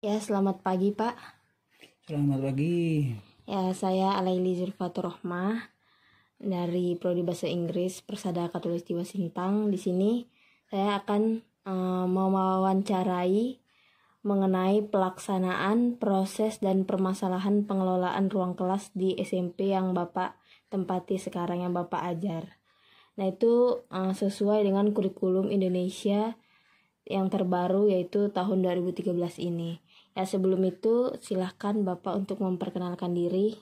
Ya, selamat pagi, Pak. Selamat pagi. Ya, saya Alaili Zulfatur Rohmah dari Prodi Bahasa Inggris Persada Khatulistiwa Sintang. Di sini saya akan mewawancarai mengenai pelaksanaan, proses, dan permasalahan pengelolaan ruang kelas di SMP yang Bapak tempati sekarang, yang Bapak ajar. Nah, itu sesuai dengan kurikulum Indonesia yang terbaru, yaitu tahun 2013 ini. Ya, sebelum itu silahkan Bapak untuk memperkenalkan diri.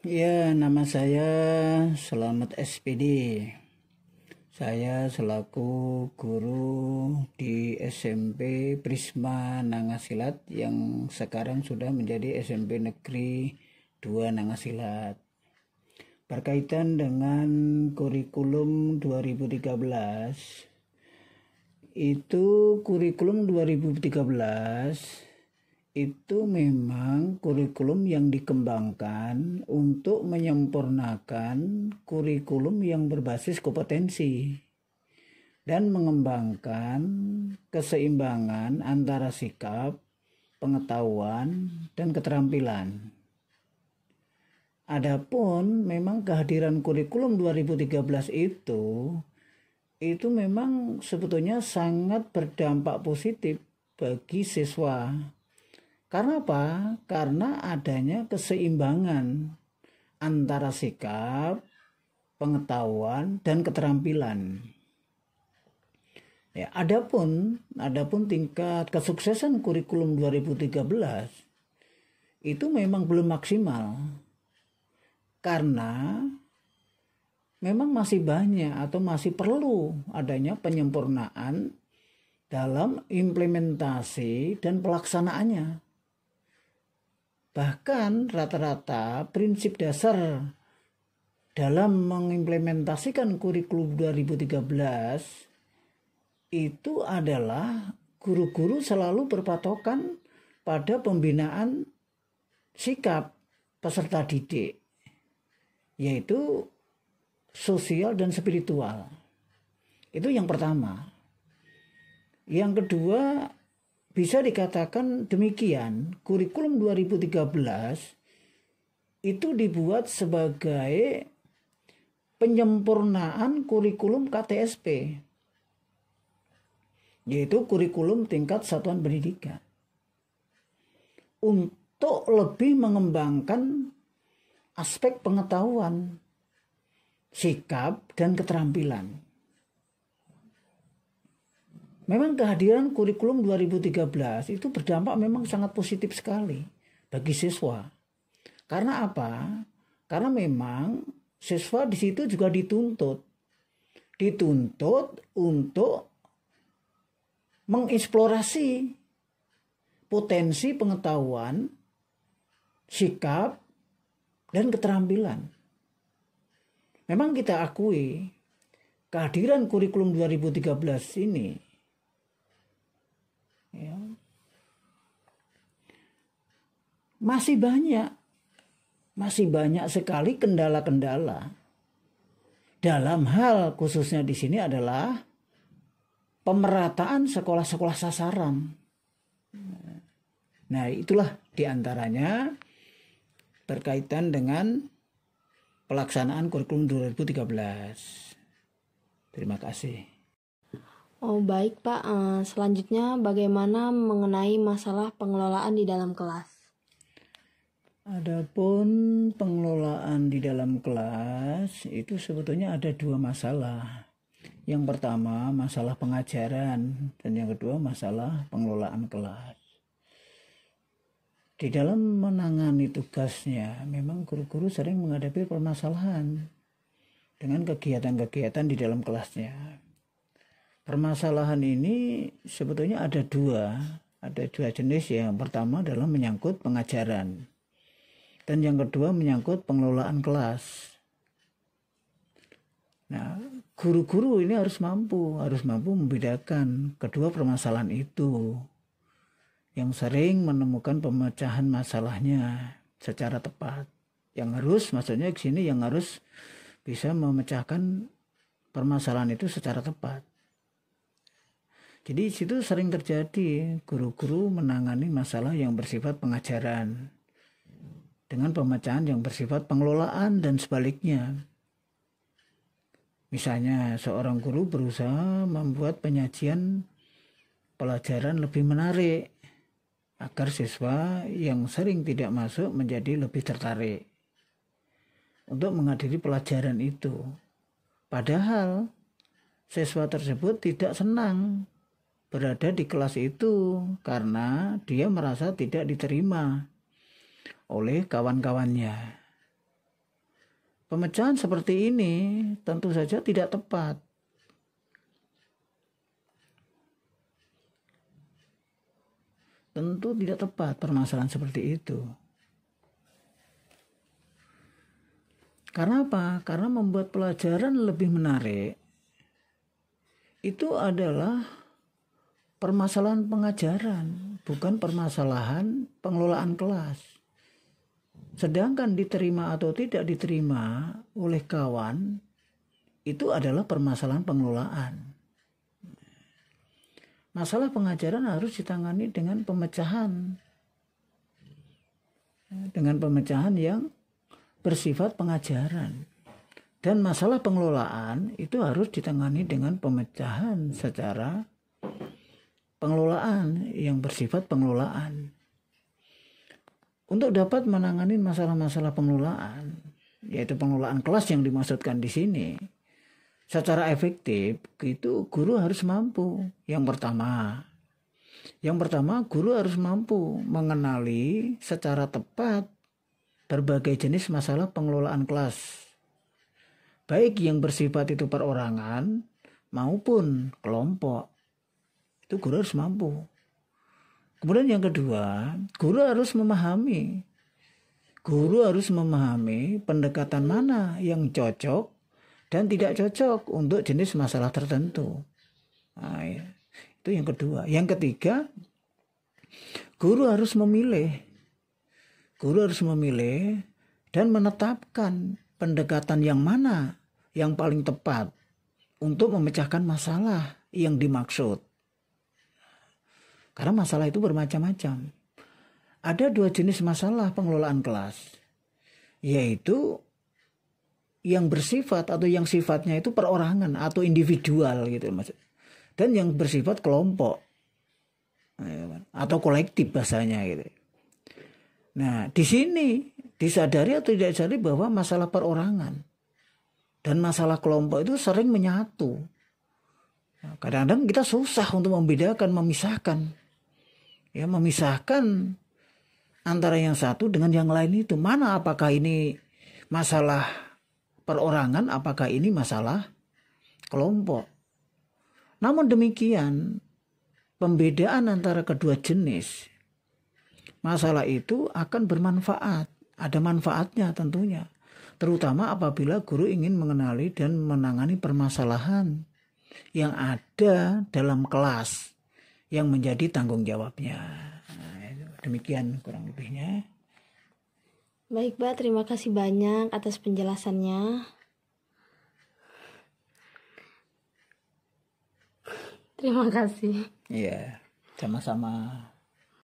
Ya, nama saya Selamat SPD. Saya selaku guru di SMP Prisma Nangasilat yang sekarang sudah menjadi SMP Negeri 2 Nangasilat. Berkaitan dengan kurikulum 2013, itu kurikulum 2013 itu memang kurikulum yang dikembangkan untuk menyempurnakan kurikulum yang berbasis kompetensi dan mengembangkan keseimbangan antara sikap, pengetahuan, dan keterampilan. Adapun memang kehadiran kurikulum 2013 itu memang sebetulnya sangat berdampak positif bagi siswa. Karena apa? Karena adanya keseimbangan antara sikap, pengetahuan, dan keterampilan. Ya, adapun tingkat kesuksesan kurikulum 2013 itu memang belum maksimal. Karena memang masih banyak atau masih perlu adanya penyempurnaan dalam implementasi dan pelaksanaannya. Bahkan rata-rata prinsip dasar dalam mengimplementasikan kurikulum 2013 itu adalah guru-guru selalu berpatokan pada pembinaan sikap peserta didik, yaitu sosial dan spiritual. Itu yang pertama. Yang kedua, bisa dikatakan demikian, kurikulum 2013 itu dibuat sebagai penyempurnaan kurikulum KTSP, yaitu kurikulum tingkat satuan pendidikan, untuk lebih mengembangkan aspek pengetahuan, sikap, dan keterampilan. Memang kehadiran kurikulum 2013 itu berdampak memang sangat positif sekali bagi siswa. Karena apa? Karena memang siswa di situ juga dituntut untuk mengeksplorasi potensi pengetahuan, sikap, dan keterampilan. Memang kita akui kehadiran kurikulum 2013 ini masih banyak sekali kendala-kendala. Dalam hal khususnya di sini adalah pemerataan sekolah-sekolah sasaran. Nah, itulah diantaranya berkaitan dengan pelaksanaan kurikulum 2013. Terima kasih. Oh, baik, Pak. Selanjutnya bagaimana mengenai masalah pengelolaan di dalam kelas? Adapun pengelolaan di dalam kelas itu sebetulnya ada dua masalah. Yang pertama masalah pengajaran dan yang kedua masalah pengelolaan kelas. Di dalam menangani tugasnya memang guru-guru sering menghadapi permasalahan dengan kegiatan-kegiatan di dalam kelasnya. Permasalahan ini sebetulnya ada dua jenis. Yang pertama adalah menyangkut pengajaran. Dan yang kedua menyangkut pengelolaan kelas. Nah, guru-guru ini harus mampu membedakan kedua permasalahan itu, yang sering menemukan pemecahan masalahnya secara tepat. Yang harus bisa memecahkan permasalahan itu secara tepat. Jadi di situ sering terjadi guru-guru menangani masalah yang bersifat pengajaran dengan pemecahan yang bersifat pengelolaan dan sebaliknya. Misalnya seorang guru berusaha membuat penyajian pelajaran lebih menarik agar siswa yang sering tidak masuk menjadi lebih tertarik untuk menghadiri pelajaran itu. Padahal siswa tersebut tidak senang berada di kelas itu karena dia merasa tidak diterima oleh kawan-kawannya. Pemecahan seperti ini tentu saja tidak tepat. Tentu tidak tepat permasalahan seperti itu. Karena apa? Karena membuat pelajaran lebih menarik itu adalah permasalahan pengajaran, bukan permasalahan pengelolaan kelas. Sedangkan diterima atau tidak diterima oleh kawan, itu adalah permasalahan pengelolaan. Masalah pengajaran harus ditangani dengan pemecahan. Dengan pemecahan yang bersifat pengajaran. Dan masalah pengelolaan itu harus ditangani dengan pemecahan secara pengelolaan yang bersifat pengelolaan. Untuk dapat menangani masalah-masalah pengelolaan, yaitu pengelolaan kelas yang dimaksudkan di sini, secara efektif itu guru harus mampu. Yang pertama guru harus mampu mengenali secara tepat berbagai jenis masalah pengelolaan kelas, baik yang bersifat itu perorangan maupun kelompok. Itu guru harus mampu. Kemudian yang kedua, guru harus memahami pendekatan mana yang cocok dan tidak cocok untuk jenis masalah tertentu. Nah, itu yang kedua. Yang ketiga, guru harus memilih dan menetapkan pendekatan yang mana yang paling tepat untuk memecahkan masalah yang dimaksud. Karena masalah itu bermacam-macam. Ada 2 jenis masalah pengelolaan kelas, yaitu yang bersifat atau yang sifatnya itu perorangan atau individual gitu, dan yang bersifat kelompok atau kolektif bahasanya gitu. Nah, di sini disadari atau tidak disadari bahwa masalah perorangan dan masalah kelompok itu sering menyatu. Nah, kadang-kadang kita susah untuk memisahkan antara yang satu dengan yang lain itu. Mana apakah ini masalah perorangan, apakah ini masalah kelompok. Namun demikian, pembedaan antara kedua jenis masalah itu akan bermanfaat. Ada manfaatnya tentunya. Terutama apabila guru ingin mengenali dan menangani permasalahan yang ada dalam kelas yang menjadi tanggung jawabnya. Nah, demikian kurang lebihnya. Baik, Mbak, terima kasih banyak atas penjelasannya. Terima kasih. Iya, sama-sama.